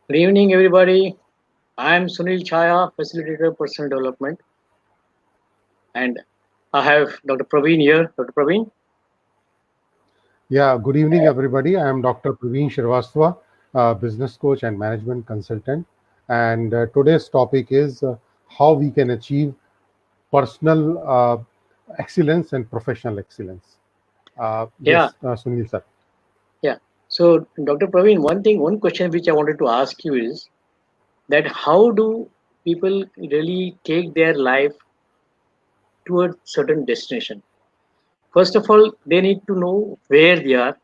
Good evening, everybody. I'm Sunil Chaya, Facilitator Personal Development, and I have Dr. Praveen here. Dr. Praveen, Yeah, good evening, everybody. I am Dr. Praveen Shrivastava, business coach and management consultant. And today's topic is how we can achieve personal excellence and professional excellence. yeah, Yes, Sunil sir. yeah. So, Dr. Praveen, one question which I wanted to ask you is that how do people really take their life to a certain destination? First of all, they need to know where they are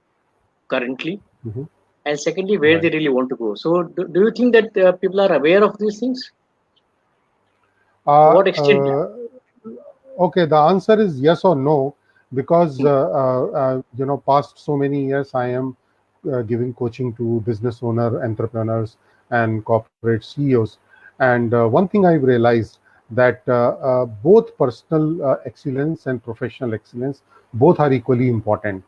currently, Mhm. and secondly, where Right. they really want to go. So, do you think that people are aware of these things? To Uh, what extent? uh, okay, the answer is yes or no, because past so many years I am giving coaching to business owner, entrepreneurs, and corporate CEOs. And one thing I've realized that both personal excellence and professional excellence both are equally important.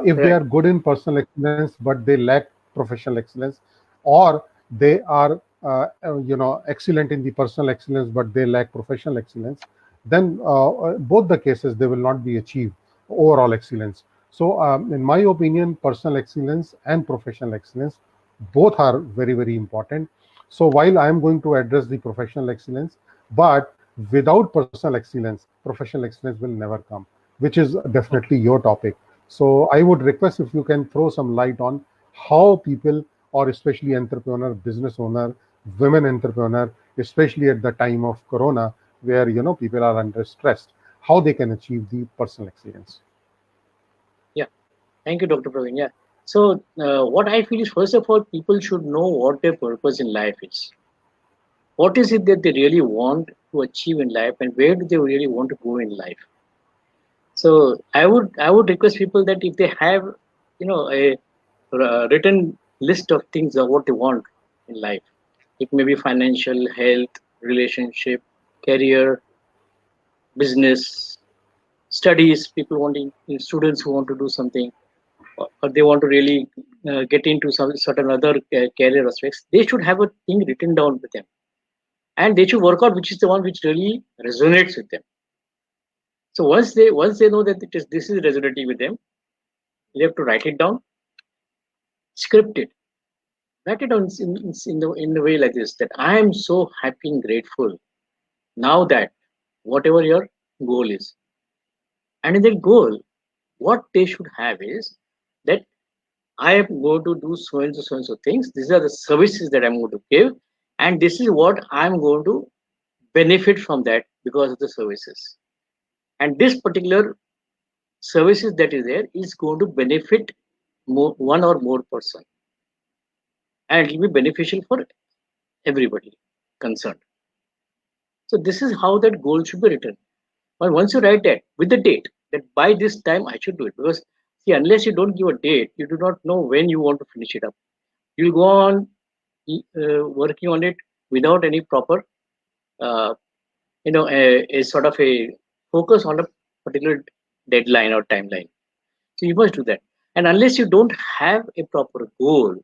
If they Right. are good in personal excellence but they lack professional excellence, or they are excellent in the personal excellence but they lack professional excellence, then both the cases they will not be achieved overall excellence. So in my opinion, personal excellence and professional excellence both are very, very important. So while I am going to address the professional excellence, but without personal excellence, professional excellence will never come, which is definitely your topic. So I would request if you can throw some light on how people, or especially entrepreneur, business owner, women entrepreneur, especially at the time of corona, where people are under stress, how they can achieve the personal excellence. Yeah. Thank you, Dr. Praveen. Yeah. So, what I feel is, first of all, people should know what their purpose in life is. What is it that they really want to achieve in life, and where do they really want to go in life? So, I would request people that if they have, a written list of things of what they want in life, it may be financial, health, relationship, career, business, studies. People wanting students who want to do something, or they want to really get into some certain other career aspects, they should have a thing written down with them, and they should work out which is the one which really resonates with them. So once they know that this is resonating with them, they have to write it down, script it, write it down in the way like this, that I am so happy and grateful now that whatever your goal is, and in that goal, what they should have is that I am going to do so and so things. These are the services that I'm going to give, and this is what I'm going to benefit from that because of the services. And this particular services that is there is going to benefit one or more person, and it will be beneficial for everybody concerned. So this is how that goal should be written. But once you write that with the date, that by this time I should do it, because see, unless you don't give a date, you do not know when you want to finish it up. You'll go on working on it without any proper, uh, a sort of a focus on a particular deadline or timeline. So you must do that. And unless you don't have a proper goal,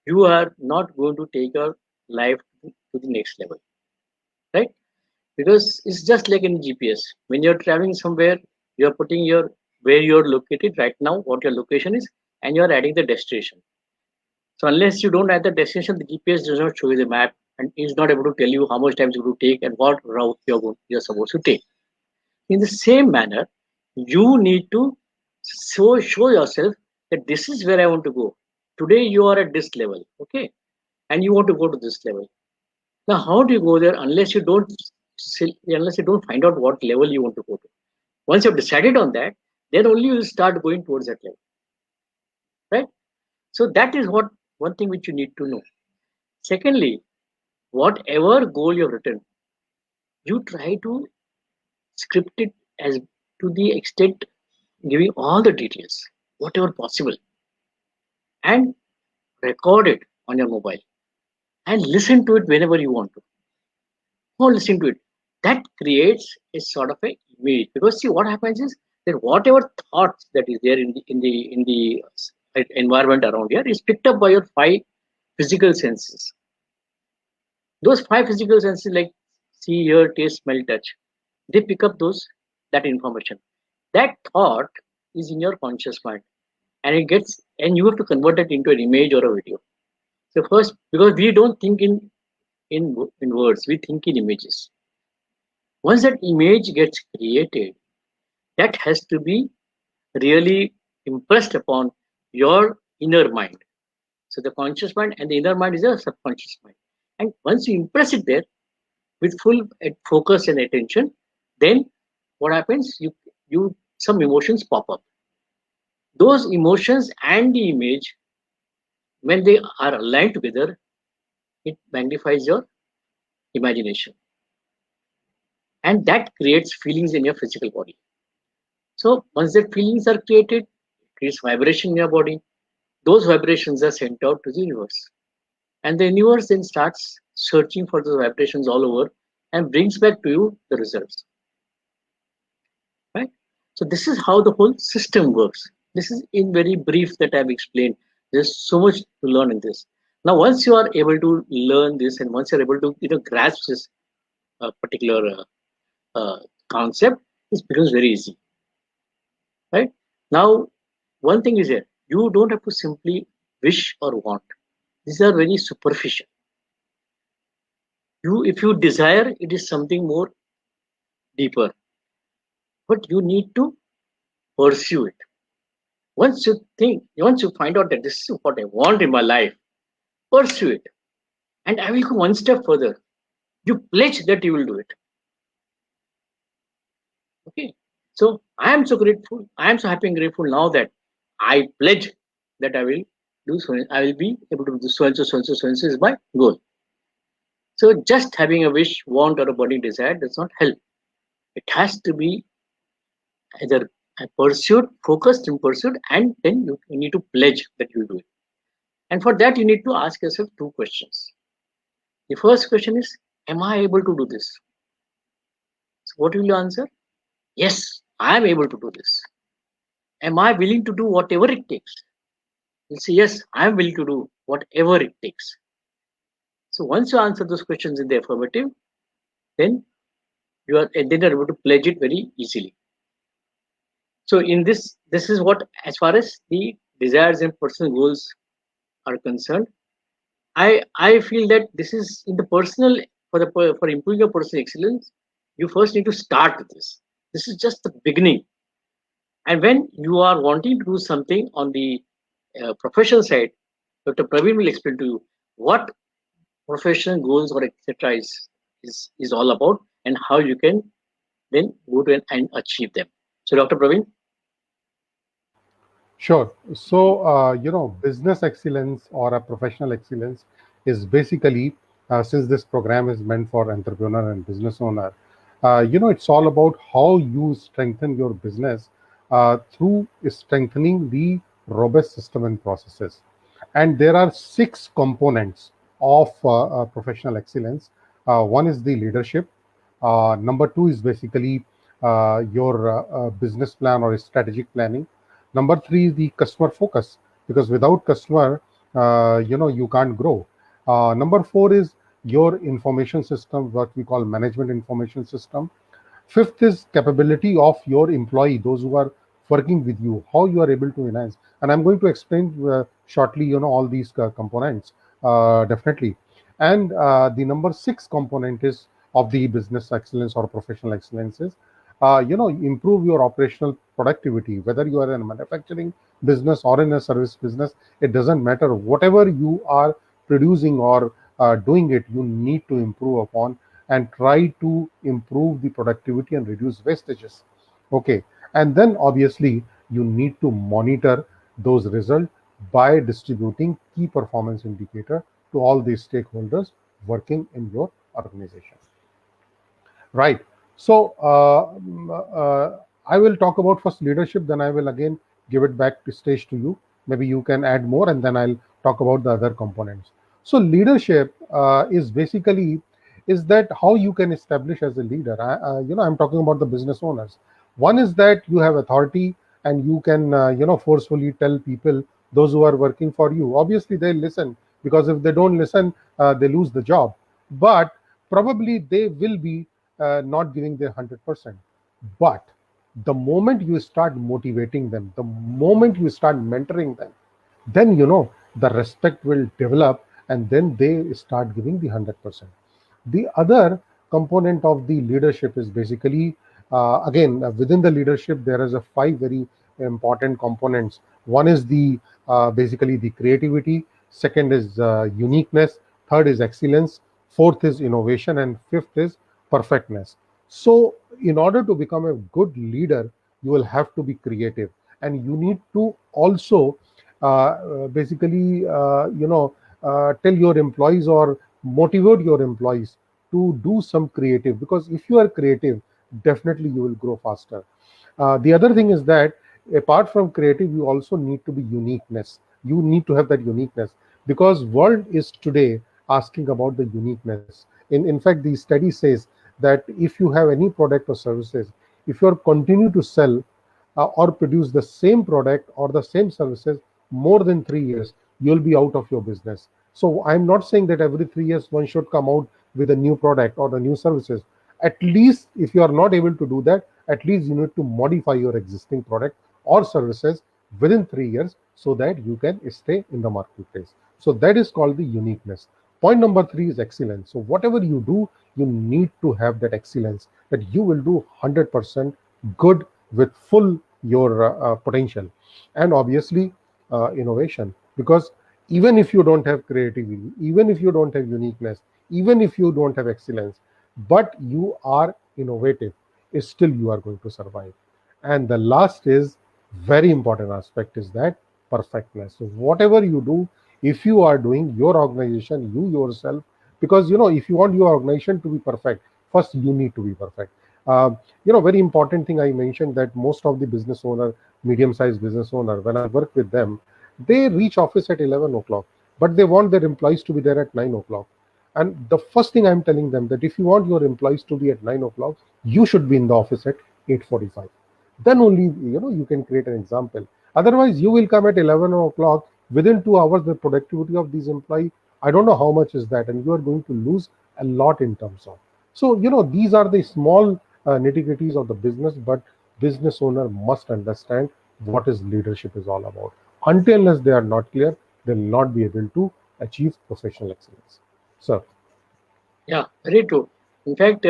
you are not going to take your life to the next level, right? Because it's just like in GPS. When you're traveling somewhere, you're putting your where you're located right now, what your location is, and you're adding the destination. So unless you don't add the destination, the GPS does not show you the map and is not able to tell you how much time it's going to take and what route you're supposed to take. In the same manner, you need to show yourself that this is where I want to go. Today you are at this level, okay, and you want to go to this level. Now, how do you go there unless you don't find out what level you want to go to? Once you've decided on that, then only you start going towards that level, right? So that is what one thing which you need to know. Secondly, whatever goal you've written, you try to script it as to the extent giving all the details, whatever possible, and record it on your mobile and listen to it whenever you want to. Or listen to it. That creates a sort of a image, because see what happens is that whatever thoughts that is there in the environment around here is picked up by your five physical senses. Those five physical senses like see, hear, taste, smell, touch, they pick up that information. That thought is in your conscious mind, and you have to convert it into an image or a video. So first, because we don't think in words, we think in images. Once that image gets created, that has to be really impressed upon your inner mind. So the conscious mind and the inner mind is a subconscious mind. And once you impress it there with full focus and attention, then what happens? You some emotions pop up. Those emotions and the image, when they are aligned together, it magnifies your imagination, and that creates feelings in your physical body. So once that feelings are created, it creates vibration in your body. Those vibrations are sent out to the universe, and the universe then starts searching for those vibrations all over and brings back to you the results. Right? So this is how the whole system works. This is in very brief that I've explained. There's so much to learn in this. Now, once you are able to learn this, and once you're able to grasp this particular concept, it becomes very easy. Right? Now, one thing is here: you don't have to simply wish or want. These are very superficial. If you desire, it is something more deeper, but you need to pursue it. Once you find out that this is what I want in my life, pursue it. And I will go one step further. You pledge that you will do it. Okay. So I am so grateful. I am so happy and grateful now that I pledge that I will do so. I will be able to do so and so, so and so, so and so is my goal. So just having a wish, want, or a burning desire does not help. It has to be either a pursuit, focused in pursuit, and then you need to pledge that you will do it. And for that, you need to ask yourself two questions. The first question is, am I able to do this? So what will you answer? Yes, I am able to do this. Am I willing to do whatever it takes? You'll say, yes, I am willing to do whatever it takes. So once you answer those questions in the affirmative, then you are able to pledge it very easily. So in this is what, as far as the desires and personal goals are concerned, I feel that this is in the personal for improving your personal excellence. You first need to start with this. This is just the beginning. And when you are wanting to do something on the professional side, Dr. Praveen will explain to you what professional goals or etc. is all about and how you can then go to and achieve them. So, Dr. Praveen. Sure. So, business excellence or a professional excellence is basically, since this program is meant for entrepreneur and business owner, it's all about how you strengthen your business through strengthening the robust system and processes. And there are six components of professional excellence. One is the leadership. Number two is basically your business plan or strategic planning. Number three is the customer focus, because without customer, you can't grow. Number four is your information system, what we call management information system. Fifth is capability of your employee, those who are working with you, how you are able to enhance. And I'm going to explain shortly, all these components, definitely. And the number six component is of the business excellence or professional excellence is, improve your operational productivity, whether you are in a manufacturing business or in a service business, it doesn't matter. Whatever you are producing or doing it, you need to improve upon and try to improve the productivity and reduce wastages. Okay. And then obviously you need to monitor those results by distributing key performance indicator to all the stakeholders working in your organization. Right. So I will talk about first leadership, then I will again give it back to stage to you. Maybe you can add more, and then I'll talk about the other components. So leadership is basically is that how you can establish as a leader. I'm talking about the business owners. One is that you have authority and you can forcefully tell people, those who are working for you. Obviously, they'll listen because if they don't listen, they lose the job. But probably they will be not giving their 100%. But the moment you start motivating them, the moment you start mentoring them, then the respect will develop, and then they start giving the 100%. The other component of the leadership is basically, again, within the leadership there is a five very important components. One is the basically the creativity, second is uniqueness, third is excellence, fourth is innovation, and fifth is perfectness. So in order to become a good leader, you will have to be creative, and you need to also basically tell your employees or motivate your employees to do some creative, because if you are creative, definitely you will grow faster. The other thing is that apart from creative, you also need to be uniqueness. You need to have that uniqueness, because world is today asking about the uniqueness. In fact, the study says that if you have any product or services, if you are continue to sell or produce the same product or the same services more than 3 years, you'll be out of your business. So I'm not saying that every 3 years one should come out with a new product or the new services. At least if you are not able to do that, at least you need to modify your existing product or services within 3 years so that you can stay in the marketplace. So that is called the uniqueness. Point number three is excellence. So whatever you do, you need to have that excellence, that you will do 100% good with full your potential. And obviously innovation, because even if you don't have creativity, even if you don't have uniqueness, even if you don't have excellence, but you are innovative, still you are going to survive. And the last is very important aspect is that perfectness. So whatever you do, if you are doing your organization, you yourself, because if you want your organization to be perfect, first you need to be perfect. uh, very important thing I mentioned, that most of the business owner, medium sized business owner, when I work with them, they reach office at 11 o'clock, but they want their employees to be there at 9 o'clock. And the first thing I'm telling them, that if you want your employees to be at 9 o'clock, you should be in the office at 8:45. Then only you can create an example. Otherwise you will come at 11 o'clock, within 2 hours the productivity of these employee, I don't know how much is that, and you are going to lose a lot in terms of. So these are the small nitty-gritties of the business, but business owner must understand what is leadership is all about. Until unless they are not clear, they will not be able to achieve professional excellence. So Yeah, very true. In fact,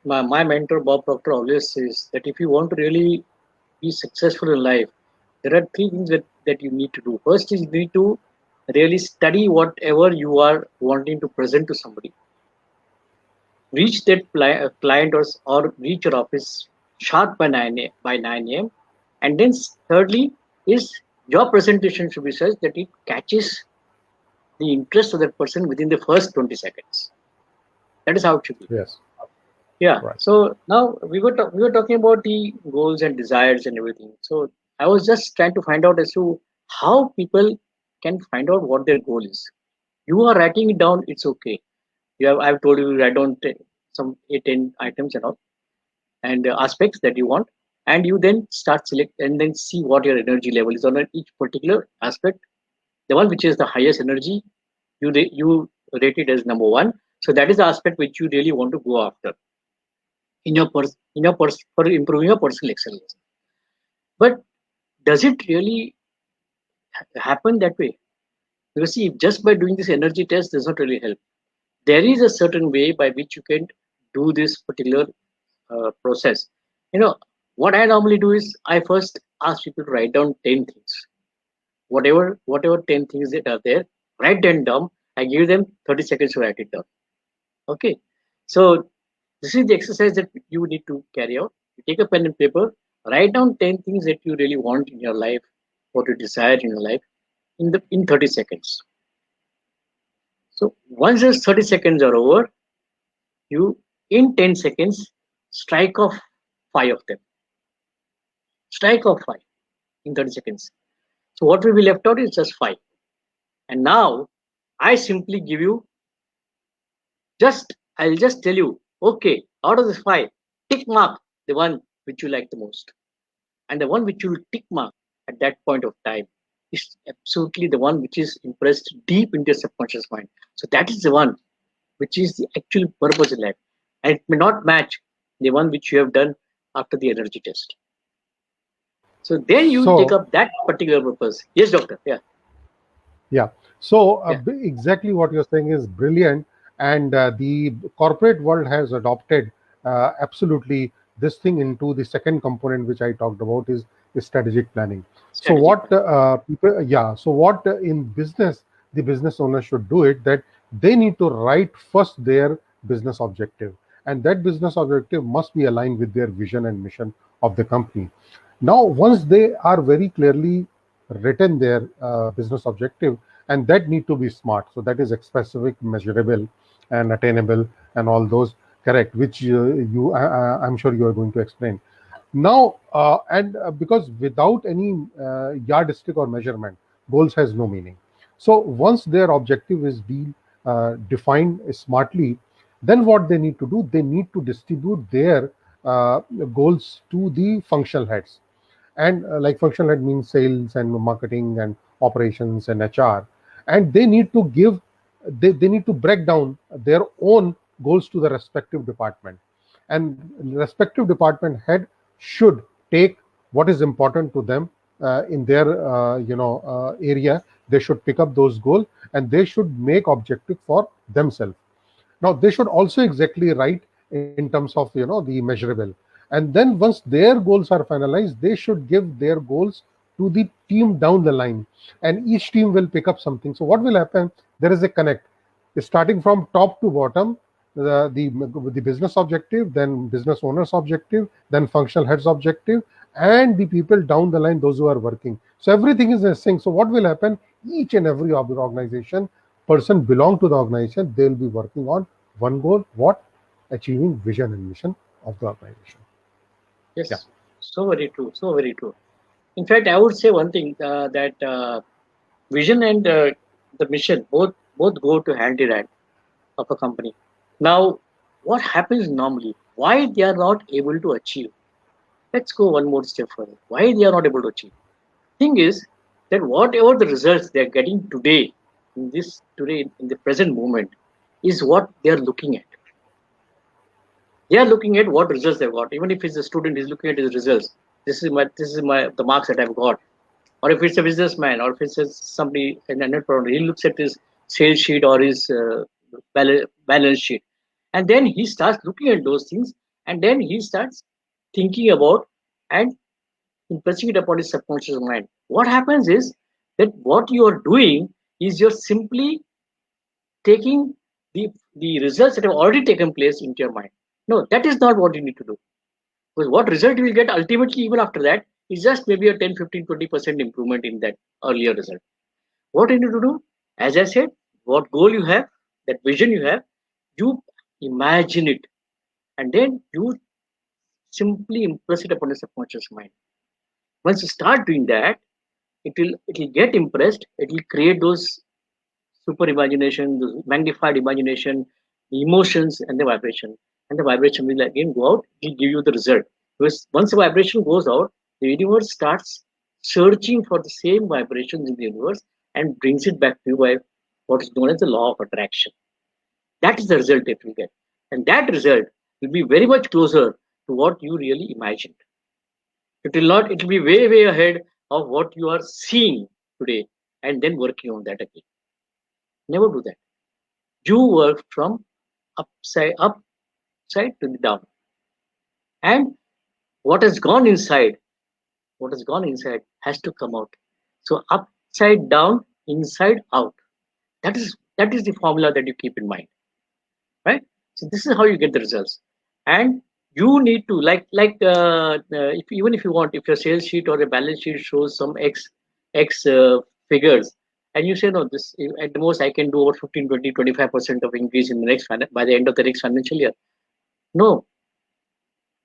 my mentor Bob Proctor always says that if you want to really be successful in life, there are three things that you need to do. First is you need to really study whatever you are wanting to present to somebody. Reach that client or reach your office sharp by 9 a.m. And then thirdly is your presentation should be such that it catches the interest of that person within the first 20 seconds. That is how it should be. yes, Yeah. right. So now we were talking about the goals and desires and everything. So I was just trying to find out as to how people can find out what their goal is. You are writing it down. It's okay. I've told you to write down some 8 10 items and all and aspects that you want, and you then start select and then see what your energy level is on each particular aspect. The one which is the highest energy, you rate it as number one. So that is the aspect which you really want to go after for improving your personal excellence. But does it really happen that way? Because see, just by doing this energy test does not really help. There is a certain way by which you can do this particular process. You know, what I normally do is I first ask people to write down 10 things. Whatever 10 things that are there, write them down. I give them 30 seconds to write it down. Okay. So this is the exercise that you need to carry out. You take a pen and paper, write down 10 things that you really want in your life, what you desire in your life in 30 seconds. So once those 30 seconds are over, you in 10 seconds strike off five of them. Strike off five in 30 seconds. So what will be left out is just five. And now I simply give you I'll just tell you, okay, out of the five, tick mark the one which you like the most. And the one which you will tick mark at that point of time is absolutely the one which is impressed deep into your subconscious mind. So that is the one which is the actual purpose in life. And it may not match the one which you have done after the energy test. So then you will take So up that particular purpose. Yes, doctor. Yeah, yeah. So yeah, exactly what you're saying is brilliant, and the corporate world has adopted absolutely this thing into the second component which I talked about is strategic planning. So strategic what plan. people, yeah. So what in business the business owner should do it that they need to write first their business objective, and that business objective must be aligned with their vision and mission of the company. Now, once they are very clearly written their business objective, and that need to be smart, so that is specific, measurable and attainable, and all those, correct, which I'm sure you are going to explain now. And Because without any yardstick or measurement, goals has no meaning. So once their objective is defined smartly, then what they need to do, they need to distribute their goals to the functional heads. And like functional head means sales and marketing and operations and HR, and they need to give, they need to break down their own goals to the respective department, and respective department head should take what is important to them in their area. They should pick up those goals, and they should make objective for themselves. Now they should also exactly write in terms of the measurable, and then once their goals are finalized, they should give their goals to the team down the line, and each team will pick up something. So what will happen, there is a connect starting from top to bottom, the business objective, then business owner's objective, then functional head's objective, and the people down the line, those who are working. So everything is a sync. So what will happen, each and every organization person belong to the organization, they will be working on one goal, what, achieving vision and mission of the organization. Yeah. Yes. So very true. So very true. In fact, I would say one thing that vision and the mission both go to hand in hand of a company. Now, what happens normally? Why they are not able to achieve? Let's go one more step further. Why they are not able to achieve? Thing is that whatever the results they are getting today in the present moment is what they are looking at. They are looking at what results they've got. Even if it's a student, is looking at his results. This is my the marks that I've got. Or if it's a businessman, or if it's somebody in a net product, he looks at his sales sheet or his balance sheet, and then he starts looking at those things, and then he starts thinking about and impressing it upon his subconscious mind. What happens is that what you are doing is you're simply taking the results that have already taken place into your mind. No, that is not what you need to do. Because what result you will get ultimately, even after that, is just maybe a 10, 15, 20% improvement in that earlier result. What you need to do, as I said, what goal you have, that vision you have, you imagine it, and then you simply impress it upon the subconscious mind. Once you start doing that, it will get impressed. It will create those super imagination, the magnified imagination, the emotions, and the vibration. And the vibration will again go out, it will give you the result. Because once the vibration goes out, the universe starts searching for the same vibrations in the universe and brings it back to you by what is known as the law of attraction. That is the result it will get. And that result will be very much closer to what you really imagined. It will not, it will be way, way ahead of what you are seeing today and then working on that again. Never do that. You work from upside to the down. And what has gone inside, what has gone inside has to come out. So upside down, inside out. That is the formula that you keep in mind, right? So this is how you get the results. And you need to if even if you want, if your sales sheet or a balance sheet shows some x figures, and you say no, this at the most I can do over 15, 20, 25% of increase in the by the end of the next financial year. No,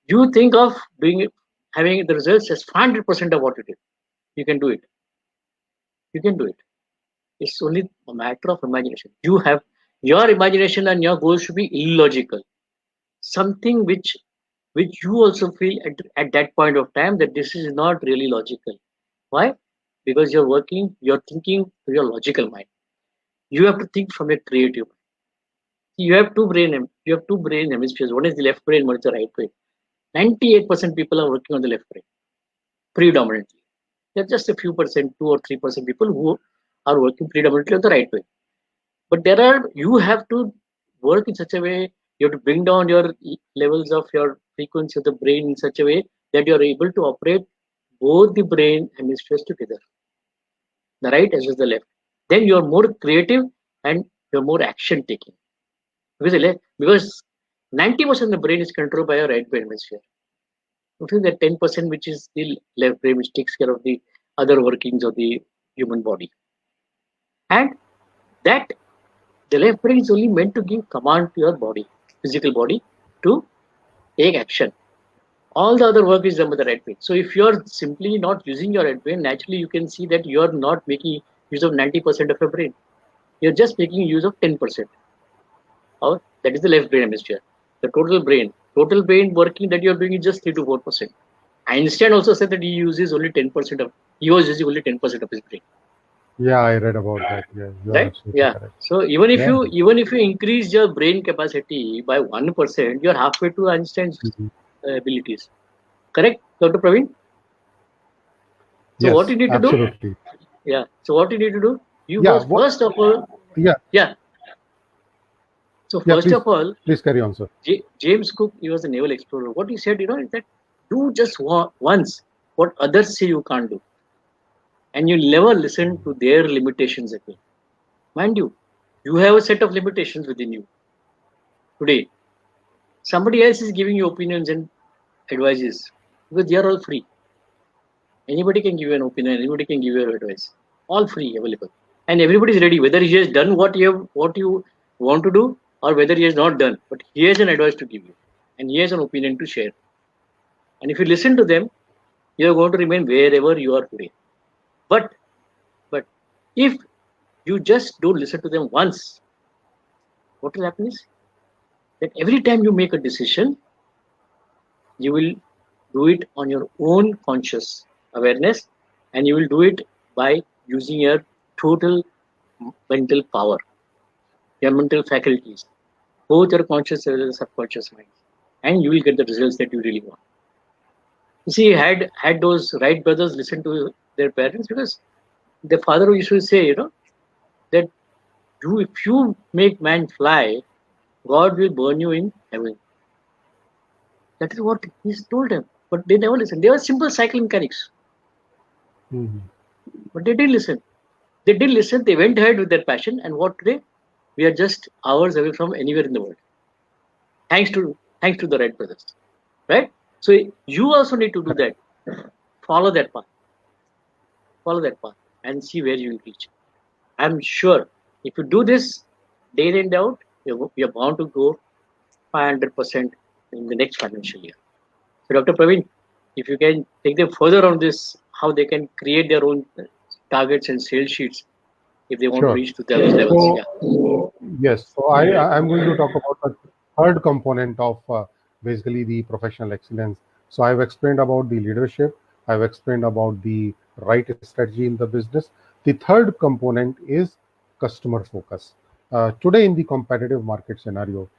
you think of doing it, having the results as 500% of what you did. You can do it. You can do it. It's only a matter of imagination. You have your imagination and your goals should be illogical. Something which you also feel at that point of time that this is not really logical. Why? because you're thinking to your logical mind. You have to think from a creative mind. You have two brain hemispheres. One is the left brain, one is the right brain. 98% people are working on the left brain predominantly. There are just a few percent, 2 or 3% people who are working predominantly on the right way. But you have to work in such a way, you have to bring down your levels of your frequency of the brain in such a way that you are able to operate both the brain hemispheres together, the right as well as the left. Then you are more creative and you're more action taking. Because 90% of the brain is controlled by your right brain hemisphere. Only the 10% which is the left brain which takes care of the other workings of the human body. And that the left brain is only meant to give command to your body, physical body, to take action. All the other work is done by the right brain. So if you're simply not using your right brain, naturally you can see that you're not making use of 90% of your brain. You're just making use of 10%. Or that is the left brain hemisphere. The total brain working that you're doing is just 3 to 4%. Einstein also said that he was using only 10% of his brain. Yeah, I read about that. Yeah, you are Right? absolutely Yeah. correct. So Yeah. even if you increase your brain capacity by 1%, you're halfway to Einstein's Mhm. abilities. Correct, Dr. Praveen? So what Yes, you need to do? absolutely. Yeah. So what you need to do? You Yeah. first What? first of all, Yeah. yeah. So Yeah. first of all, Please carry on, sir. James Cook, he was a naval explorer. What he said, is that do just once what others say you can't do, and you'll never listen to their limitations again. Mind you, you have a set of limitations within you today. Somebody else is giving you opinions and advices because they are all free. Anybody can give you an opinion, anybody can give you advice. All free, available. And everybody is ready, whether he has done what you want to do or whether he has not done. But he has an advice to give you. And he has an opinion to share. And if you listen to them, you are going to remain wherever you are today. But but if you just don't listen to them once, what will happen is that every time you make a decision, you will do it on your own conscious awareness, and you will do it by using your total mental power, your mental faculties, both your conscious as well as subconscious minds, and you will get the results that you really want. You see, had those Wright brothers listened to their parents, because their father used to say, that if you make man fly, God will burn you in heaven. That is what he told them. But they never listened. They were simple cycle mechanics, Mhm. but they didn't listen. They did listen. They went ahead with their passion, and what today? We are just hours away from anywhere in the world, thanks to the Wright brothers, right? So you also need to do that. Follow that path. Follow that path, and see where you will reach. I'm sure if you do this day in and out, you're bound to go 500% in the next financial year. So, Dr. Praveen, if you can take them further on this, how they can create their own targets and sales sheets if they want to Sure. reach to those levels. So, Yeah. yes, so I'm going to talk about the third component of basically the professional excellence. So I've explained about the leadership, I've explained about the right strategy in the business. The third component is customer focus. Today in the competitive market scenario,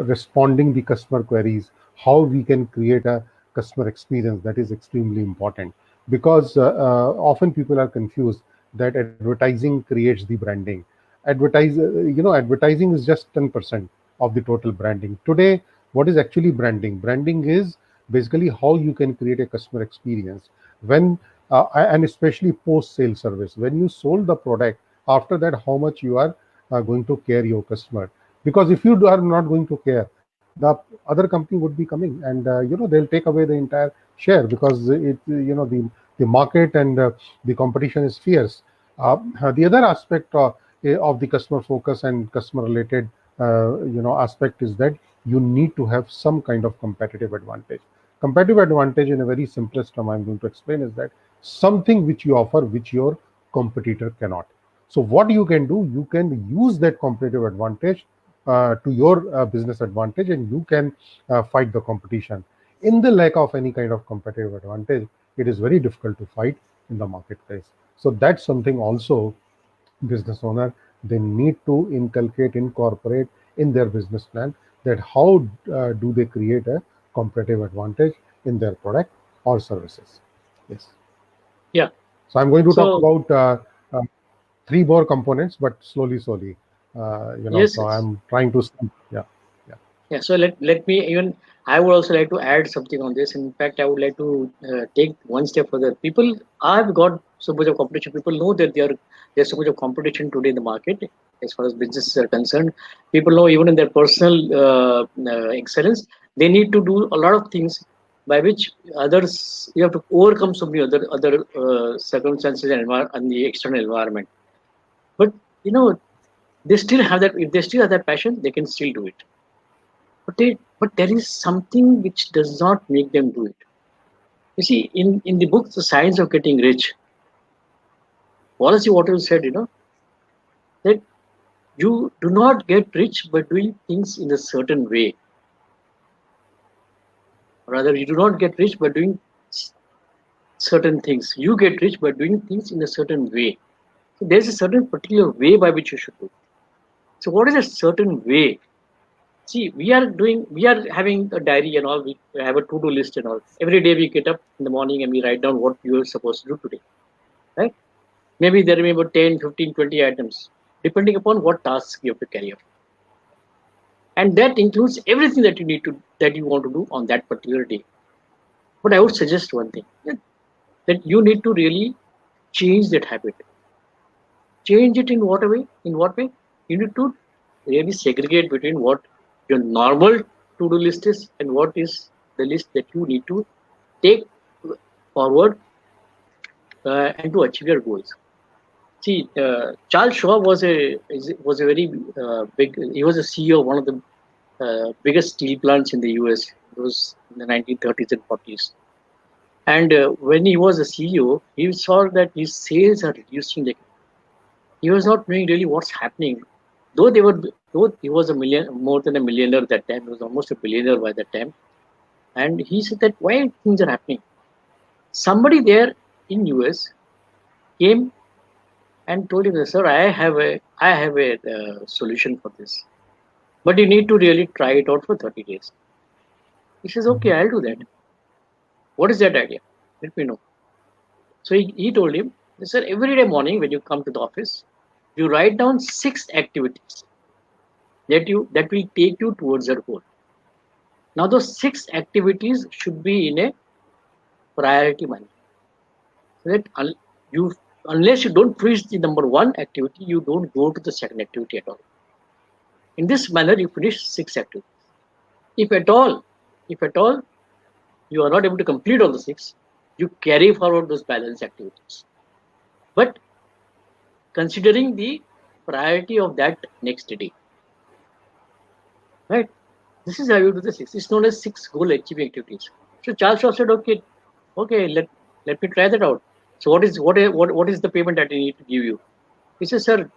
responding the customer queries, how we can create a customer experience, that is extremely important, because often people are confused that advertising creates the branding. Advertising is just 10% of the total branding today. What is actually branding? Branding is basically how you can create a customer experience when and especially post sale service, when you sold the product. After that, how much you are going to care your customer, because if you are not going to care, the other company would be coming, and they'll take away the entire share, because the market and the competition is fierce. The other aspect of the customer focus and customer related aspect is that you need to have some kind of competitive advantage. Competitive advantage, in a very simplest term I'm going to explain, is that something which you offer which your competitor cannot. So what you can do, you can use that competitive advantage to your business advantage, and you can fight the competition. In the lack of any kind of competitive advantage, it is very difficult to fight. in the marketplace. So that's something also business owner, they need to incorporate in their business plan, that how do they create a competitive advantage in their product or services. Yes. Yeah. So I'm going to talk So about three more components, but slowly. yes, So yes. I'm trying to. Yeah, yeah. Yeah, so let me even I would also like to add something on this. In fact, I would like to take one step further. People have got so much of competition. People know that there's so much of competition today in the market as far as businesses are concerned. People know even in their personal excellence, they need to do a lot of things by which others you have to overcome so many other circumstances and the external environment. But you know they still have that. If they still have that passion, they can still do it, but there is something which does not make them do it. You see, in the book, The Science of Getting Rich, Wallace Wattles said, that you do not get rich by doing things in a certain way. Rather, you do not get rich by doing certain things. You get rich by doing things in a certain way. So there's a certain particular way by which you should do. So what is a certain way? See, we are having a diary and all. We have a to-do list and all. Every day we get up in the morning and we write down what you are supposed to do today, right? Maybe there may be about 10, 15, 20 items, depending upon what tasks you have to carry out. And that includes everything that you want to do on that particular day. But I would suggest one thing that you need to really change that habit. Change it in what way? In what way? You need to really segregate between what your normal to-do list is and what is the list that you need to take forward and to achieve your goals. See, Charles Schwab was a very big. He was a CEO of one of the biggest steel plants in the U.S. It was in the 1930s and 40s. And when he was a CEO, he saw that his sales are reducing. Like he was not knowing really what's happening. Though he was more than a millionaire at that time. He was almost a billionaire by that time. And he said that why things are happening. Somebody there in US came and told him, "Sir, I have a solution for this, but you need to really try it out for 30 days." He says, "Okay, I'll do that. What is that idea? Let me know." So he told him, "Sir, every day morning when you come to the office, you write down 6 activities that will take you towards your goal. Now, those 6 activities should be in a priority manner. So that you, unless you don't finish the number one activity, you don't go to the second activity at all. In this manner, you finish 6 activities. If at all, if at all you are not able to complete all the 6, you carry forward those balance activities. But considering the priority of that next day, right? This is how you do the 6. It's known as 6 goal achieving activities. So Charles Schwab said, okay, let me try that out. So what is the payment that I need to give you? He says, sir,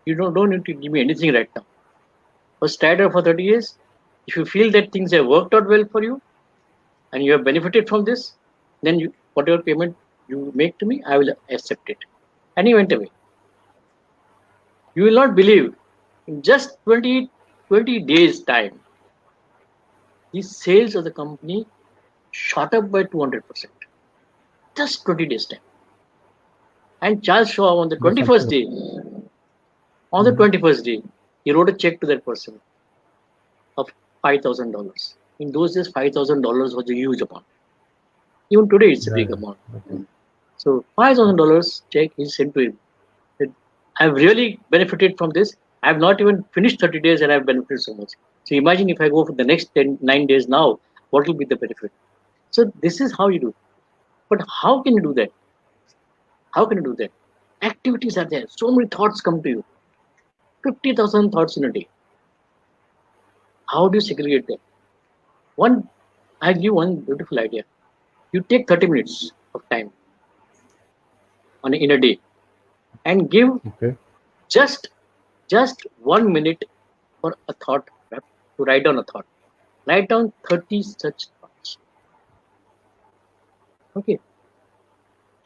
you don't need to give me anything right now. First try it out for 30 days. If you feel that things have worked out well for you and you have benefited from this, then whatever payment you make to me, I will accept it. And he went away. You will not believe, in just 20 days time, the sales of the company shot up by 200%. Just 20 days time. And Charles Schwab on the That's 21st something. day, on the Mhm. 21st day, he wrote a check to that person of $5,000. In those days, $5,000 was a huge amount. Even today, it's a Yeah, big yeah. amount. Okay. So $5,000 check he sent to him. Said, I've really benefited from this. I've not even finished 30 days and I've benefited so much. So imagine if I go for the next 9 days now, what will be the benefit? So this is how you do. But how can you do that? How can you do that? Activities are there. So many thoughts come to you. 50,000 thoughts in a day. How do you segregate them? One, I give one beautiful idea. You take 30 minutes of time in a day and give Okay. just just 1 minute for a thought to write down a thought. Write down 30 such thoughts. Okay.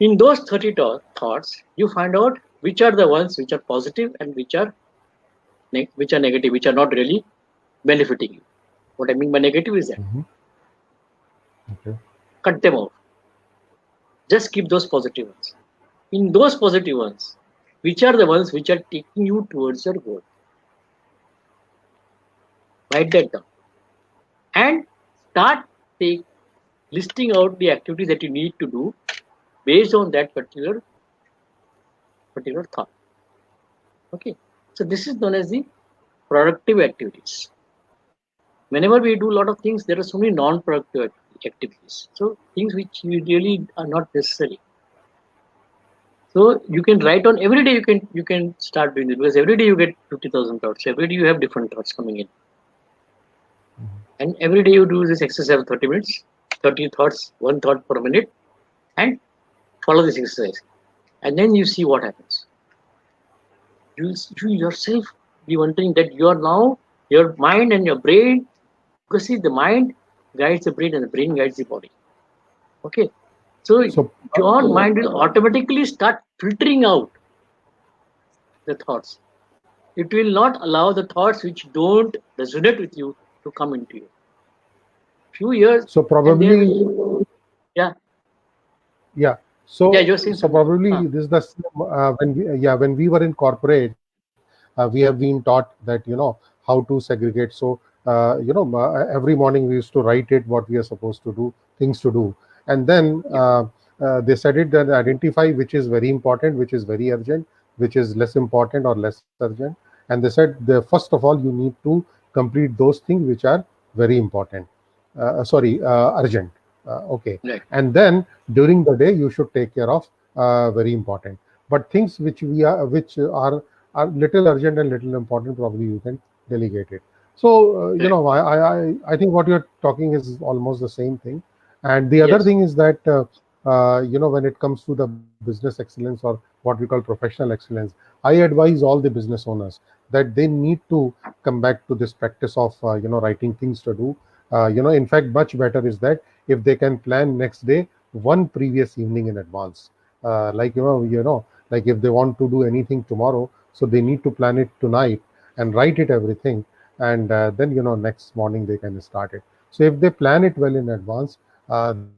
In those 30 thoughts, you find out which are the ones which are positive and which are negative, which are not really benefiting you. What I mean by negative is that Mhm. Okay. cut them off. Just keep those positive ones. In those positive ones, which are the ones which are taking you towards your goal? Write that down and start take, listing out the activities that you need to do based on that particular thought. Okay. So this is known as the productive activities. Whenever we do a lot of things, there are so many non-productive activities. So things which you really are not necessary. So you can write on every day. You can start doing it because every day you get 50,000 thoughts. Every day you have different thoughts coming in, and every day you do this exercise of 30 minutes, 30 thoughts, one thought per minute, and follow this exercise. And then you see what happens. You yourself be wondering that you are now your mind and your brain. Because see, the mind guides the brain and the brain guides the body. Okay, so So, your mind will automatically start filtering out the thoughts. It will not allow the thoughts which don't resonate with you to come into you. Few years, so and there probably, will, yeah, yeah. yeah, So, you're saying so something. probably this is the same, when we were in corporate, we have been taught that how to segregate. So every morning we used to write it what we are supposed to do, things to do, and then Yeah, they said it that identify which is very important, which is very urgent, which is less important or less urgent. And they said the first of all you need to complete those things which are very important, sorry, urgent. Okay. right. And then during the day you should take care of very important, but things which are little urgent and little important, probably you can delegate it. So Right. I think what you're talking is almost the same thing. And the other Yes. thing is that when it comes to the business excellence, or what we call professional excellence, I advise all the business owners that they need to come back to this practice of writing things to do. In fact, much better is that if they can plan next day one previous evening in advance, like like if they want to do anything tomorrow, so they need to plan it tonight and write it everything, and then next morning they can start it. So if they plan it well in advance, then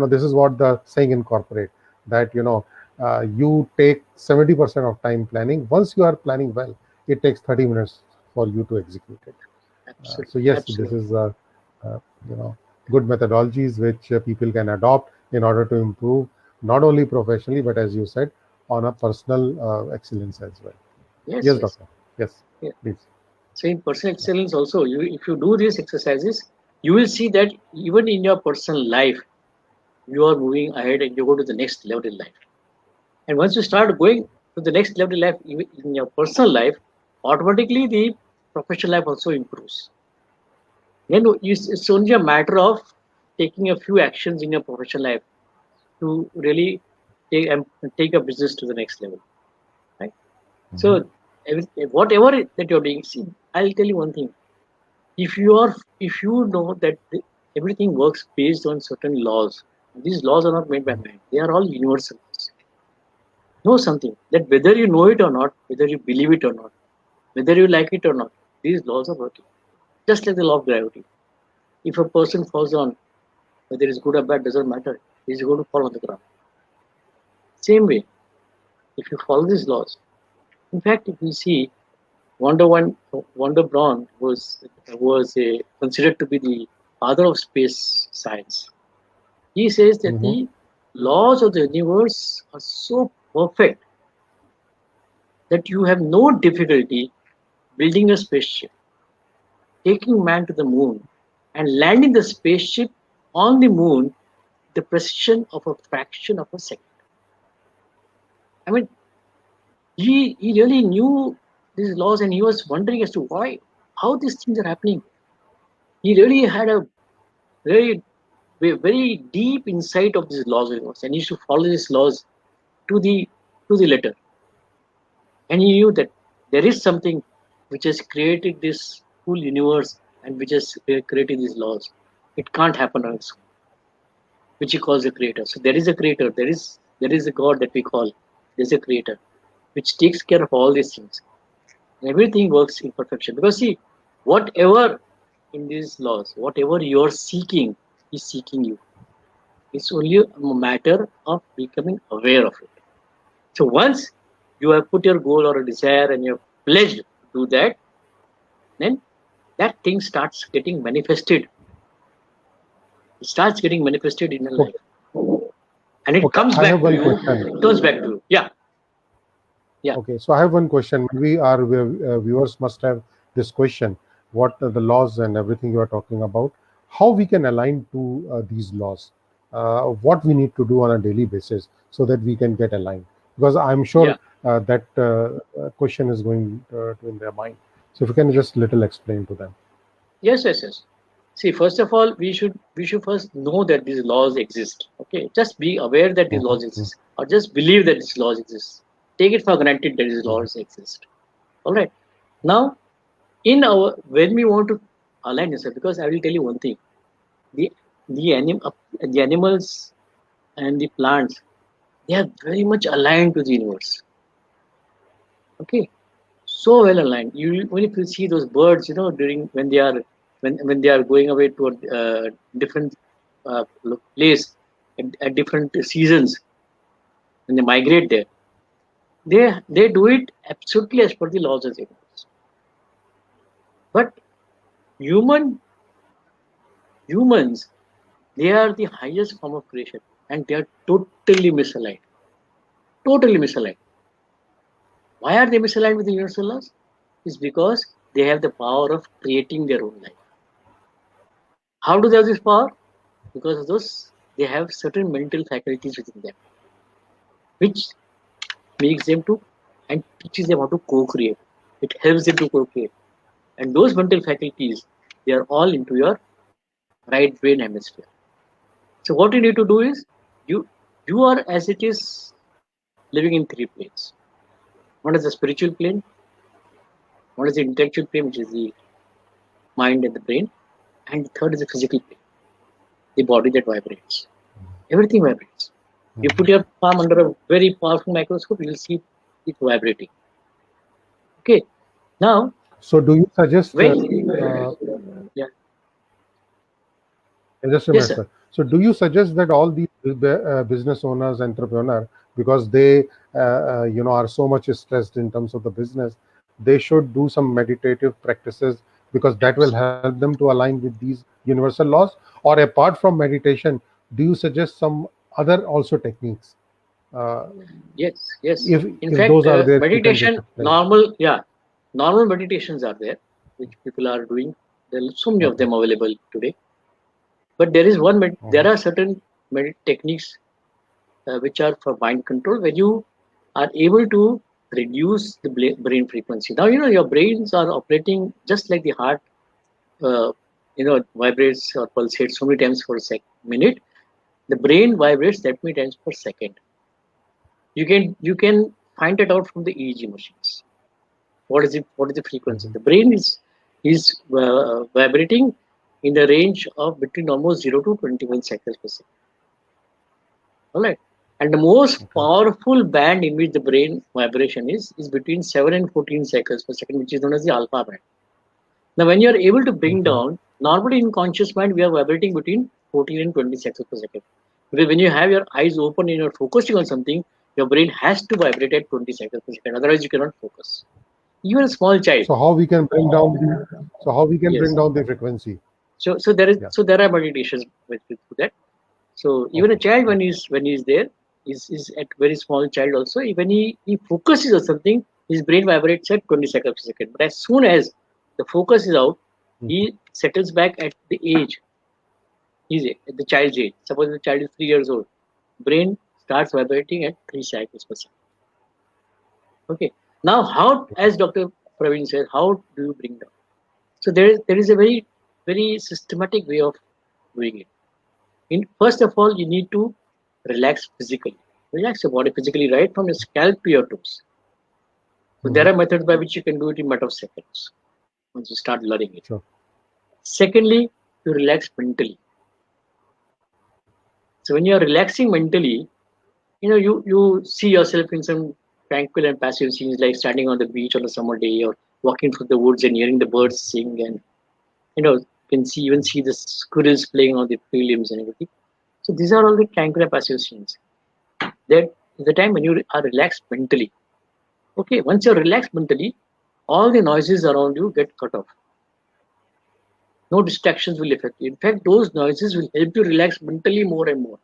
this is what the saying in corporate, that you take 70% of time planning. Once you are planning well, it takes 30 minutes for you to execute it. So Absolutely. yes, this Absolutely. is uh, you know good methodologies which people can adopt in order to improve not only professionally, but as you said, on a personal excellence as well. Yes. Yes, Yes. doctor. Yes, Yeah. please. So in personal Yeah. excellence also, if you do these exercises, you will see that even in your personal life, you are moving ahead and you go to the next level in life. And once you start going to the next level in life, even in your personal life, automatically the professional life also improves. Then it's only a matter of taking a few actions in your professional life to really take a business to the next level, right? Mhm. So whatever that you're doing, see, I'll tell you one thing. If you know that everything works based on certain laws, these laws are not made by man. They are all universal laws. Know something that whether you know it or not, whether you believe it or not, whether you like it or not, these laws are working. Just like the law of gravity. If a person falls on, whether it's good or bad, doesn't matter. He's going to fall on the ground. Same way, if you follow these laws. In fact, if you see, Wonder Braun considered to be the father of space science. He says that Mhm. the laws of the universe are so perfect that you have no difficulty building a spaceship, taking man to the moon, and landing the spaceship on the moon the precision of a fraction of a second. I mean, he really knew these laws and he was wondering as to how these things are happening. He really had a very, very deep insight of these laws of the universe and he used to follow these laws to the letter. And he knew that there is something which has created this whole universe and which has created these laws. It can't happen on its own. which he calls the creator. So there is a creator. There is a God that we call. There's a creator, which takes care of all these things. And everything works in perfection. Because see, whatever in these laws, whatever you're seeking is seeking you. It's only a matter of becoming aware of it. So once you have put your goal or a desire and you're pledged to do that, then that thing starts getting manifested. It starts getting manifested in your life. Okay. And it Okay. comes I have back to one you. question. It comes back to you. Yeah. Yeah. Okay, so I have one question. We our viewers must have this question: what are the laws and everything you are talking about? How we can align to these laws? What we need to do on a daily basis so that we can get aligned? Because I'm Yeah. sure that question is going to in their mind. So if you can just little explain to them. Yes, yes, yes. See, first of all, we should first know that these laws exist. Okay, just be aware that these laws Mhm, exist, or just believe that these laws exist. Take it for granted that these mhm, laws exist. All right. Now, in our when we want to align yourself, because I will tell you one thing: the the animals and the plants, they are very much aligned to the universe. Okay, so well aligned. You when if you see those birds, during when they are going away to a different place at different seasons, when they migrate there, they do it absolutely as per the laws of the universe. But human humans, they are the highest form of creation, and they are totally misaligned. Totally misaligned. Why are they misaligned with the universal laws? Is because they have the power of creating their own life. How do they have this power? Because of those, they have certain mental faculties within them, which makes them to and teaches them how to co-create. It helps them to co-create. And those mental faculties, they are all into your right brain hemisphere. So what you need to do is you you are as it is living in three planes. One is the spiritual plane, one is the intellectual plane, which is the mind and the brain, and the third is the physical plane, the body that vibrates. Everything vibrates. You put your palm under a very powerful microscope, you'll see it vibrating. Okay. Now, So do you suggest? when Uh, yeah, Just a yes, minute, sir. sir. So, do you suggest that all these business owners, entrepreneur, because they, are so much stressed in terms of the business, they should do some meditative practices because that will help them to align with these universal laws? Or apart from meditation, do you suggest some other also techniques? Uh, Yes, yes. In if fact, those are there, you can just meditation, explain. normal meditations are there, which people are doing. There are so many of Okay. them available today. But there is there Mhm. are certain techniques which are for mind control, where you are able to reduce the brain frequency. Now, your brains are operating just like the heart, uh, vibrates or pulsates so many times per minute. The brain vibrates that many times per second. You can find it out from the EEG machines. What is the frequency? Mhm. The brain is vibrating in the range of between almost 0 to 21 cycles per second. All right. And the most Okay. powerful band in which the brain vibration is between 7 and 14 cycles per second, which is known as the alpha band. Now, when you are able to bring Mhm. down, normally in conscious mind, we are vibrating between 14 and 20 cycles per second. Because when you have your eyes open and you're focusing on something, your brain has to vibrate at 20 cycles per second. Otherwise, you cannot focus. Even a small child. So how we can bring down the Yes. frequency? Yeah. So there are meditations with that. So even a Okay. child Okay. when he's there is at very small child also. When he focuses on something, his brain vibrates at 20 cycles per second. But as soon as the focus is out, Mhm. he settles back at the age. He's at the child's age. Suppose the child is 3 years old. Brain starts vibrating at 3 cycles per second. Okay. Now how, as Dr. Praveen said, how do you bring down? So there is a very systematic way of doing it. First of all, you need to relax physically. Relax your body physically, right from your scalp to your toes. So there Mhm. are methods by which you can do it in a matter of seconds once you start learning it. Sure. Secondly, you relax mentally. So when you're relaxing mentally, you see yourself in some tranquil and passive scenes like standing on the beach on a summer day or walking through the woods and hearing the birds sing, and you can see the squirrels playing on the limbs and everything. So these are all the tranquil and passive scenes. That is the time when you are relaxed mentally. Okay, once you're relaxed mentally, all the noises around you get cut off. No distractions will affect you. In fact, those noises will help you relax mentally more and more.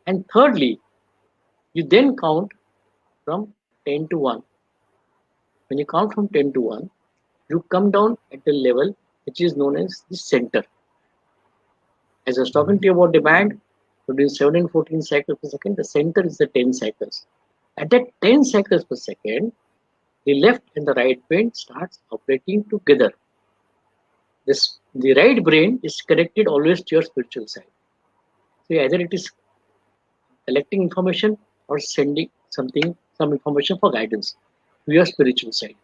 And thirdly, you then count from 10 to 1. When you count from 10 to 1, you come down at the level which is known as the center. As I was talking to you about demand, between 7 and 14 cycles per second, the center is the 10 cycles. At that 10 cycles per second, the left and the right brain starts operating together. The right brain is connected always to your spiritual side. So either it is collecting information or sending some information for guidance to your spiritual side.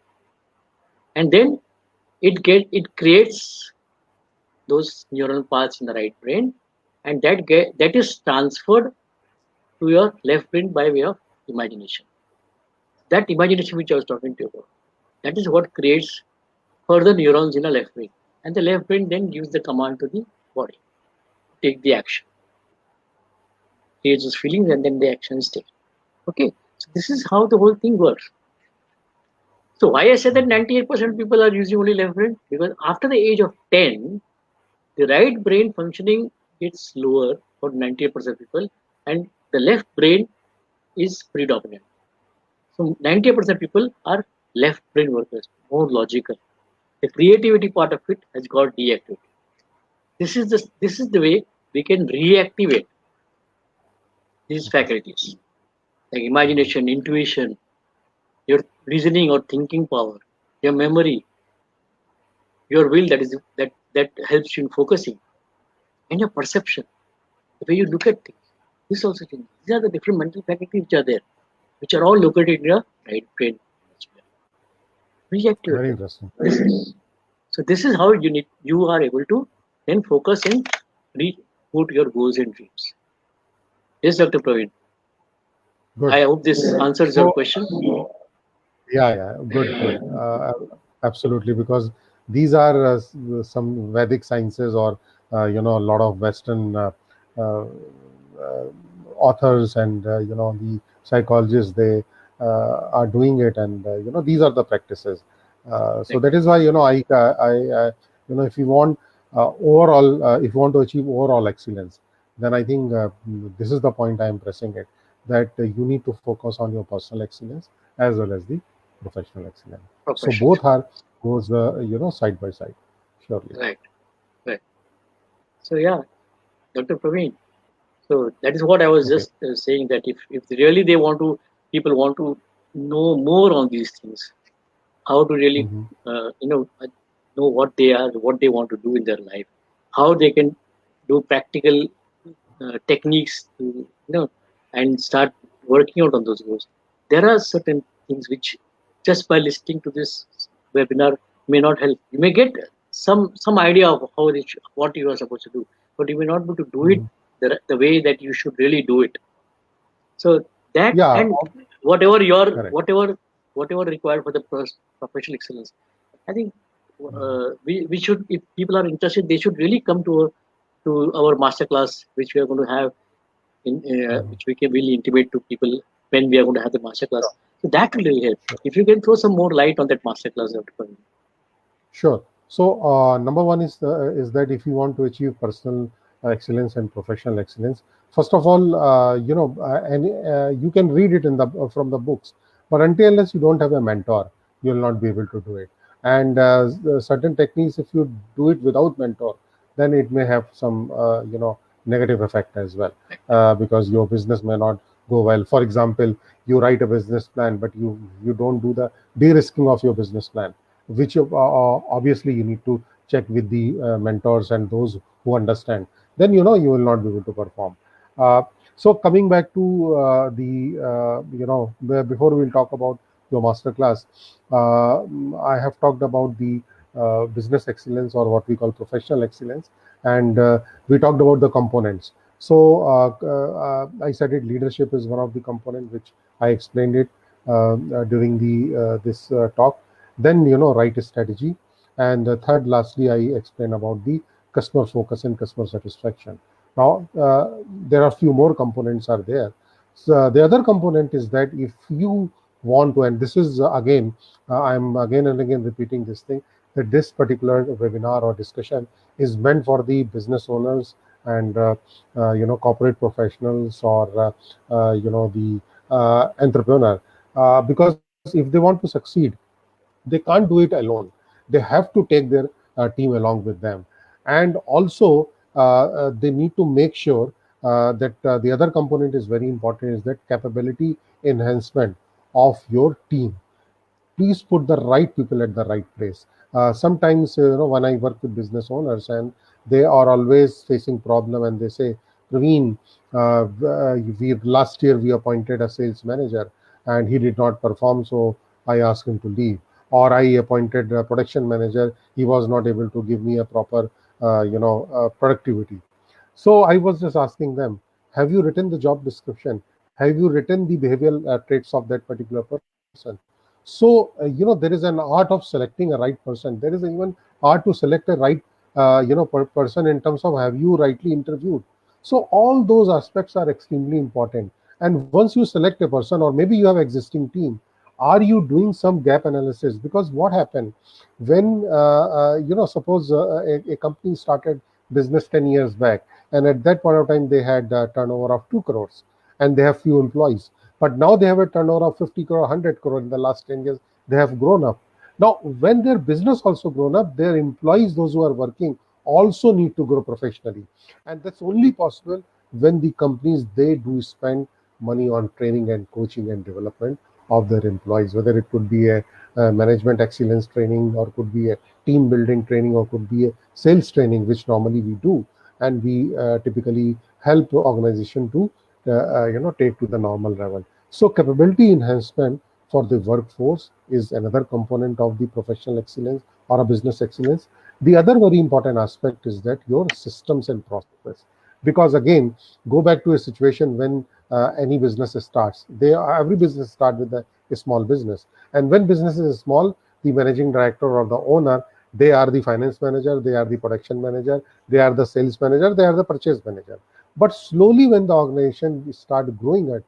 And then it creates those neural paths in the right brain, and that is transferred to your left brain by way of imagination. That imagination which I was talking to you about, that is what creates further neurons in the left brain, and the left brain then gives the command to the body to take the action, creates those feelings, and then the action is taken. Okay, so this is how the whole thing works. So why I said that 98% of people are using only left brain, because after the age of 10, the right brain functioning gets lower for 98% of people, and the left brain is predominant. So 98% of people are left brain workers, more logical. The creativity part of it has got deactivated. This is the way we can reactivate these faculties, like imagination, intuition, your reasoning or thinking power, your memory, your will, that helps you in focusing, and your perception, the way you look at things. This also changes. These are the different mental faculties which are there, which are all located in your right brain. Reactivate Very them. interesting. This is how you are able to then focus and put your goals and dreams. Yes, Dr. Praveen. Good. I hope this answers your So, question. yeah, good, good. Absolutely, because these are some Vedic sciences, or a lot of Western uh, uh, authors, and the psychologists, they are doing it, and these are the practices. So Right. that is why, if you want overall, if you want to achieve overall excellence, then I think this is the point I am pressing it, that you need to focus on your personal excellence as well as the professional excellence. So Profession. both are goes side by side, surely. Right. Right. So yeah, Dr. Praveen. So that is what I was Okay. just saying, that if really people want to know more on these things, how to really Hmm. know what they are, what they want to do in their life, how they can do practical techniques to and start working out on those goals. There are certain things which, just by listening to this webinar, may not help. You may get some idea of what you are supposed to do, but you may not be able to do it Hmm. the way that you should really do it. So that, Yeah. and whatever your Correct. whatever required for the professional excellence, I think we should, if people are interested, they should really come to our master class, which we are going to have Mhm. which we can really intimate to people when we are going to have the master class. Sure. So that will really help. Sure. If you can throw some more light on that master class, Dr. Praveen. Sure. So, number one is that if you want to achieve personal excellence and professional excellence, first of all, and you can read it in the from the books, but until unless you don't have a mentor, you will not be able to do it. And certain techniques, if you do it without mentor, then it may have some negative effect as well, because your business may not go well. For example, you write a business plan, but you don't do the de-risking of your business plan, which obviously you need to check with the mentors and those who understand. Then you will not be able to perform. uh, so coming back to the before we'll talk about your master class, I have talked about the business excellence, or what we call professional excellence, and we talked about the components. So I said it. Leadership is one of the component which I explained it during the this talk. Then write a strategy, and third, lastly, I explain about the customer focus and customer satisfaction. Now there are few more components are there. So the other component is that if you want to, and this is again, I'm again and again repeating this thing, that this particular webinar or discussion is meant for the business owners and corporate professionals or the entrepreneur, because if they want to succeed, they can't do it alone. They have to take their team along with them, and also they need to make sure that the other component is very important, is that capability enhancement of your team. Please put the right people at the right place. Sometimes when I work with business owners, and they are always facing problem, and they say, Praveen, we last year we appointed a sales manager and he did not perform, so I asked him to leave. Or I appointed a production manager, he was not able to give me a proper productivity. So I was just asking them, have you written the job description? Have you written the behavioral traits of that particular person? So there is an art of selecting a right person. There is even art to select a right person, in terms of have you rightly interviewed. So all those aspects are extremely important. And once you select a person, or maybe you have existing team, are you doing some gap analysis? Because what happened when suppose a company started business 10 years back, and at that point of time they had a turnover of 2 crores, and they have few employees, but now they have a turnover of 50 crore, 100 crore. In the last 10 years they have grown up. Now when their business also grown up, their employees, those who are working, also need to grow professionally. And that's only possible when the companies, they do spend money on training and coaching and development of their employees, whether it could be a management excellence training, or could be a team building training, or could be a sales training, which normally we do, and we typically help the organization to take to the normal level. So capability enhancement for the workforce is another component of the professional excellence or a business excellence. The other very important aspect is that your systems and processes. Because again, go back to a situation when any business starts. Every business starts with a small business, and when business is small, the managing director or the owner, they are the finance manager, they are the production manager, they are the sales manager, they are the purchase manager. But slowly, when the organization start growing it,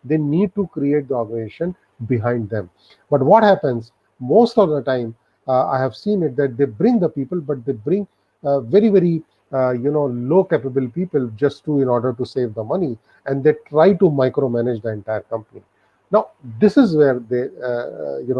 they need to create the organization behind them. But what happens most of the time, I have seen it, that they bring the people, but they bring very low capable people, just to in order to save the money, and they try to micromanage the entire company. Now this is where they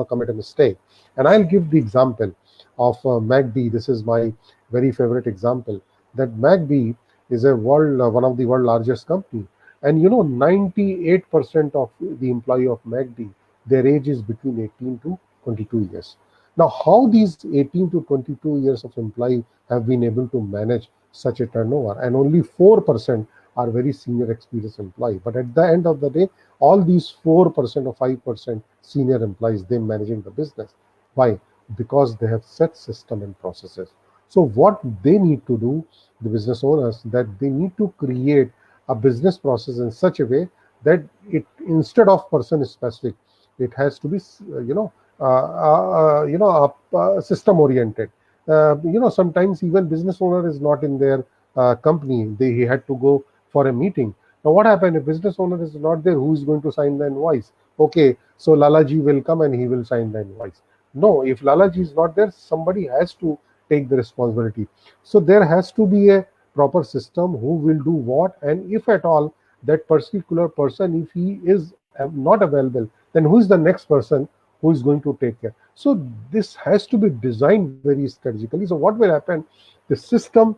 commit a mistake. And I'll give the example of MACD. This is my very favorite example, that MACD is a world one of the world largest company. And 98% of the employee of MACD, their age is between 18 to 22 years. Now, how these 18 to 22 years of employee have been able to manage such a turnover, and only 4% are very senior experienced employee. But at the end of the day, all these 4% or 5% senior employees, they managing the business. Why? Because they have set system and processes. So what they need to do, the business owners, that they need to create a business process in such a way that it, instead of person specific, it has to be system oriented. Sometimes even business owner is not in their company, he had to go for a meeting. Now what happened if business owner is not there? Who is going to sign the invoice? Okay, so Lalaji will come and he will sign the invoice. No, if Lalaji is not there, somebody has to take the responsibility. So there has to be a proper system who will do what, and if at all that particular person, if he is not available, then who is the next person who is going to take care? So this has to be designed very strategically. So what will happen, the system,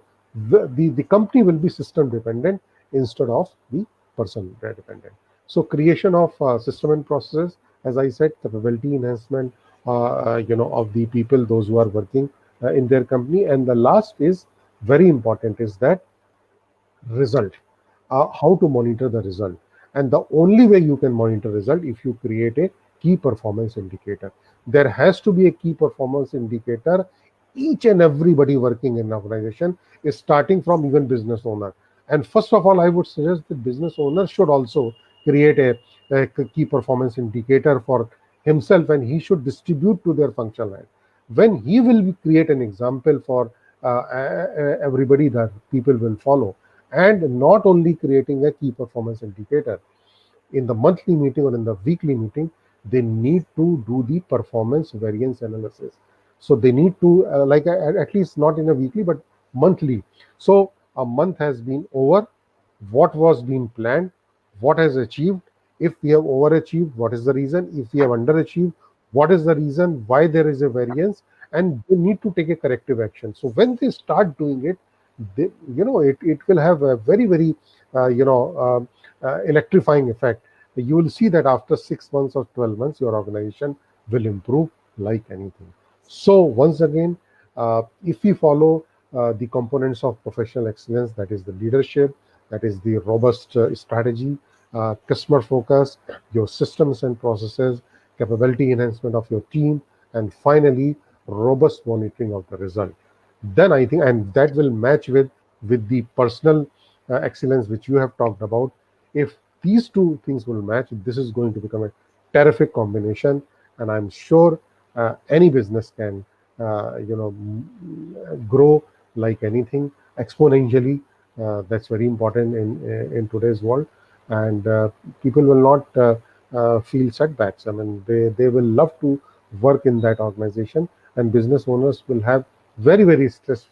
the company will be system dependent instead of the person dependent. So creation of system and processes, as I said, capability enhancement of the people, those who are working in their company. And the last is very important, is that result, how to monitor the result. And the only way you can monitor result, if you create a key performance indicator. There has to be a key performance indicator. Each and everybody working in an organization is starting from even business owner. And first of all, I would suggest that business owners should also create a key performance indicator for himself, and he should distribute to their functional head. When he will create an example for everybody that people will follow, and not only creating a key performance indicator in the monthly meeting or in the weekly meeting, they need to do the performance variance analysis. So they need to, like, at least not in a weekly, but monthly. So a month has been over, what was being planned, what has achieved. If we have overachieved, what is the reason? If we have underachieved, what is the reason why there is a variance? And they need to take a corrective action. So when they start doing it, it will have a very, very electrifying effect. You will see that after 6 months or 12 months, your organization will improve like anything. So once again, if we follow the components of professional excellence, that is the leadership, that is the robust strategy, customer focus, your systems and processes, capability enhancement of your team, and finally, robust monitoring of the result. Then I think, and that will match with the personal excellence which you have talked about. If these two things will match, this is going to become a terrific combination, and I'm sure any business can grow like anything exponentially. That's very important in today's world, and people will not feel setbacks. I mean, they will love to work in that organization, and business owners will have very, very stress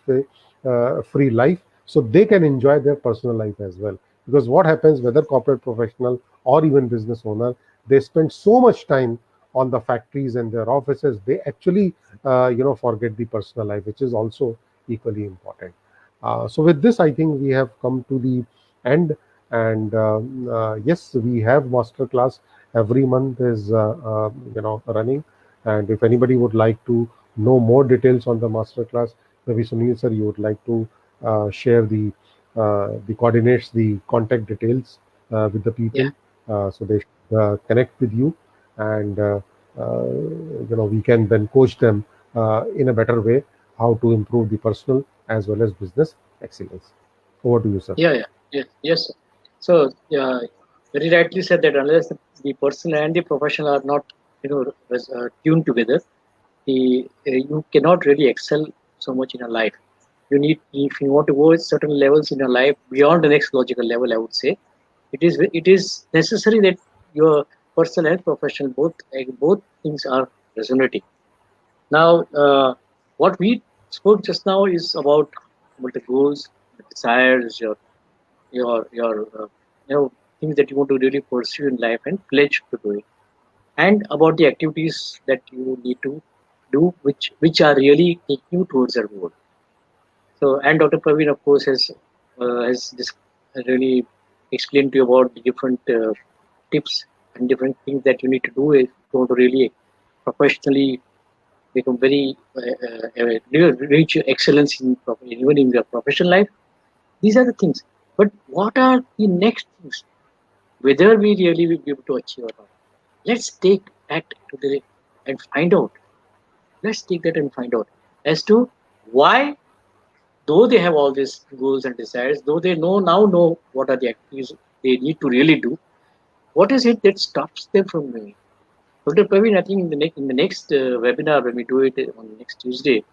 free life, so they can enjoy their personal life as well. Because what happens, whether corporate professional or even business owner, they spend so much time on the factories and their offices, they actually forget the personal life, which is also equally important. So with this, I think we have come to the end. And yes, we have masterclass every month is running. And if anybody would like to know more details on the masterclass, maybe Sunil sir, you would like to share the coordinates, the contact details with the Yeah, people, so they should connect with you, and we can then coach them in a better way how to improve the personal as well as business excellence. Over to you, sir. yeah, yeah, yes, yes, sir. So, very rightly said that unless the person and the professional are not, tuned together, you cannot really excel so much in a life. You need, if you want to go at certain levels in your life beyond the next logical level, I would say it is necessary that your personal and professional both things are resonating. Now, what we spoke just now is about the goals, the desires, your things that you want to really pursue in life and pledge to do it, and about the activities that you need to do, which are really taking you towards that goal. So, and Dr. Praveen, of course, has really explained to you about the different tips and different things that you need to do if you want to really professionally become very reach excellence even in your professional life. These are the things. But what are the next things? Whether we really will be able to achieve or not. Let's take that to the and find out. Let's take that and find out as to why, though they have all these goals and desires, though they know what are the activities they need to really do, what is it that stops them from doing it? Dr. Praveen, I think in the next webinar when we do it on next Tuesday,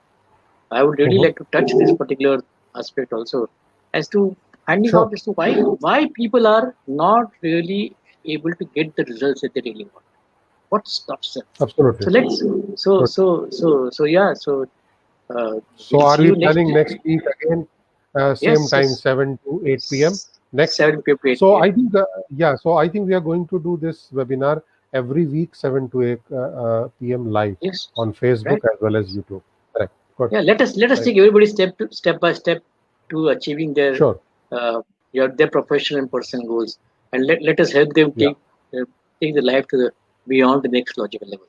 I would really Mhm. like to touch this particular aspect also, as to finding Sure, out as to why people are not really able to get the results that they really want. What stops them? absolutely. So let's Good. So, we'll are see we you next. planning next week again, same Yes, time, yes. 7 to 8 p.m. next? 7 p.m. to 8 So, p.m. I think, yeah. So, I think we are going to do this webinar every week, 7 to 8 p.m. live Yes, on Facebook right. as well as YouTube. Correct. Good. Yeah, let us Right. take everybody step by step to achieving Sure. uh, their professional and personal goals, and let us help them Yeah. take the life to the beyond the next logical level.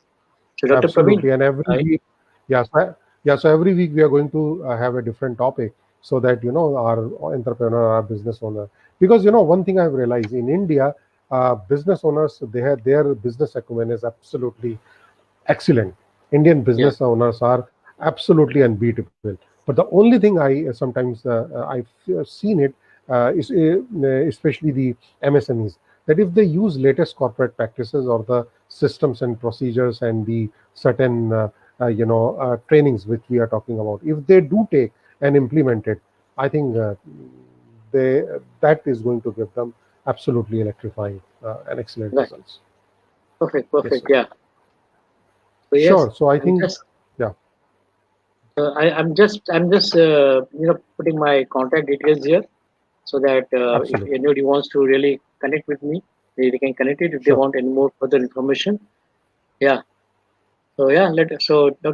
So, Dr. Praveen, Absolutely. And every I, week, yeah, so every week we are going to have a different topic, so that our entrepreneur, our business owner, because one thing I've realized in India, business owners, they have their business acumen is absolutely excellent. Indian yeah, business owners are absolutely unbeatable. But the only thing I sometimes I've seen it, especially the MSMEs, that if they use latest corporate practices or the systems and procedures and the certain trainings which we are talking about, if they do take and implement it, I think they that is going to give them absolutely electrifying and excellent Right. results. Perfect. Yes, Perfect. sir. Yeah. So yes, Sure. So I I'm think, just yeah, I'm just putting my contact details here so that if absolutely. anybody wants to really connect with me, they can connect it if they Sure. want any more further information. Yeah. So yeah, Dr.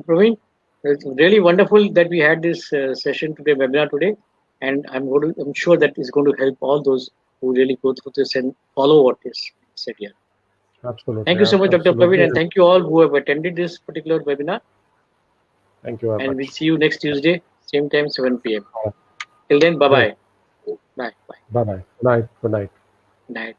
Praveen, it's really wonderful that we had this session today, webinar today, and I'm sure that is going to help all those who really go through this and follow what is said here. Absolutely. Thank you so much, Dr. Praveen, Absolutely. and thank you all who have attended this particular webinar. Thank you very And we'll much. see you next Tuesday, same time, 7 p.m. Till then, bye Great. bye. Bye bye. Bye bye. Good night. Good night. Night.